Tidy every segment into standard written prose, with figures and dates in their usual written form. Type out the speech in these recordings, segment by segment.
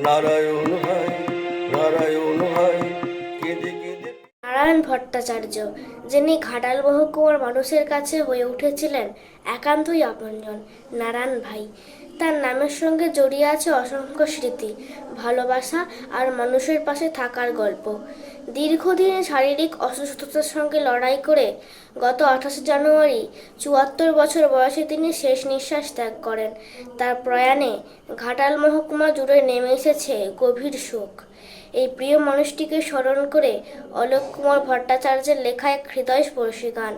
নারায়ণ ভাই, নারায়ণ ভাই, কেঁদে কেঁদে। নারায়ণ ভট্টাচার্য, যিনি ঘাটাল মহকুমার মানুষের কাছে হয়ে উঠেছিলেন একান্তই আপনজন। নারায়ণ ভাই, তার নামের সঙ্গে জড়িয়ে আছে অসংখ্য স্মৃতি, ভালোবাসা আর মানুষের পাশে থাকার গল্প। দীর্ঘদিন শারীরিক অসুস্থতার সঙ্গে লড়াই করে গত 28 জানুয়ারি 74 বছর বয়সে তিনি শেষ নিঃশ্বাস ত্যাগ করেন। তার প্রয়াণে ঘাটাল মহকুমা জুড়ে নেমে এসেছে গভীর শোক। এই প্রিয় মানুষটিকে স্মরণ করে অলোক কুমার ভট্টাচার্যের লেখা এক হৃদয়স্পর্শী গান,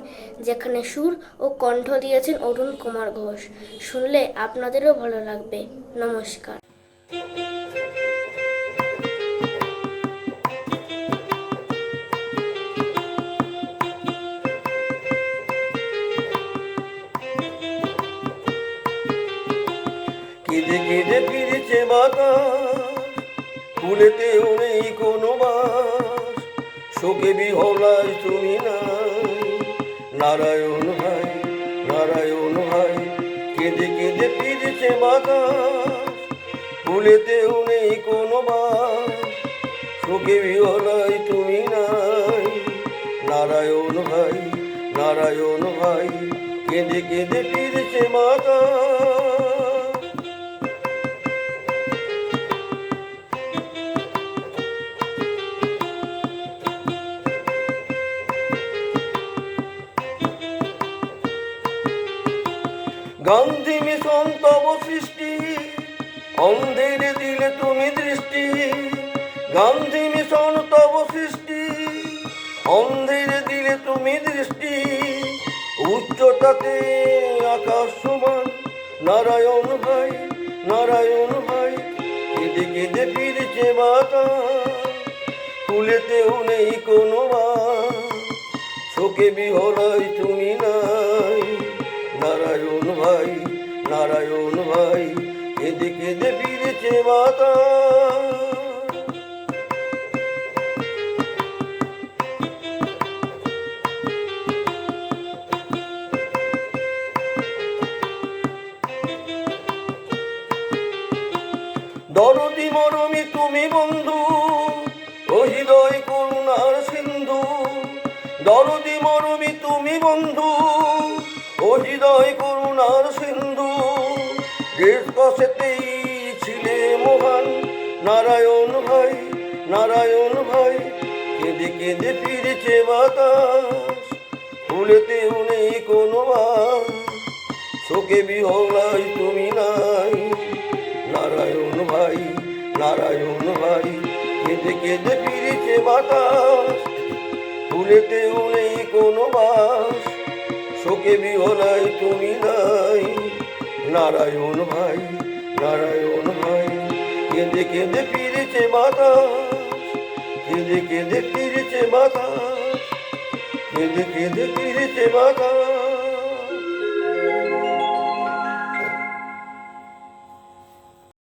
যেখানে সুর ও কণ্ঠ দিয়েছেন অরুণ কুমার ঘোষ। শুনলে আপনাদেরও ভালো লাগবে। নমস্কার। কেঁদে কেঁদে ফিরেছে বাতাস, ফুলেতেও নেই কোনো বাস, শোকে বিহলায় তুমি নাই। নারায়ণ ভাই, নারায়ণ ভাই, কেঁদে কেঁদে ফিরেছে বাতাস, ফুলেতেও নেই কোনো বাস, শোকে বিহলায় তুমি নাই। নারায়ণ ভাই, নারায়ণ ভাই, কেঁদে কেঁদে ফিরেছে বাতাস। গান্ধী মিশন তব সৃষ্টি, অন্ধের দিলে তুমি দৃষ্টি। গান্ধী মিশন তব সৃষ্টি, অন্ধের দিলে তুমি দৃষ্টি। উচ্চতাতে আকাশ সমান, নারায়ণ ভাই, নারায়ণ ভাই, কেঁদে কেঁদে ফিরছে বাতাস, ফুলেতেও নেই কোনো বাস, শোকে বিহলায় তুমি নাই। নারায়ণ ভাই, নারায়ণ ভাই, কেঁদে কেঁদে ফিরেছে বাতাস। দরদি মরমি তুমি বন্ধু, ও হৃদয় করুণার সিন্ধু। দরদি মরমি তুমি বন্ধু, ও হৃদয় করুণার সিন্ধু। দেশ কষেতেই ছিলে মহান, নারায়ণ ভাই, নারায়ণ ভাই, কেঁদে কেঁদে ফিরেছে বাতাস, ফুলেতেও নেই কোনো বাস, শোকে বিহলায় তুমি নাই। নারায়ণ ভাই, নারায়ণ ভাই, কেঁদে কেঁদে ফিরেছে বাতাস, ফুলেতেও নেই কোনো বাস, শোকে বিহলায় তুমি নাই। নারায়ণ ভাই, নারায়ণ ভাই, কেঁদে কেঁদে ফিরেছে বাতাস, কেঁদে কেঁদে ফিরেছে বাতাস, কেঁদে কেঁদে ফিরেছে বাতাস।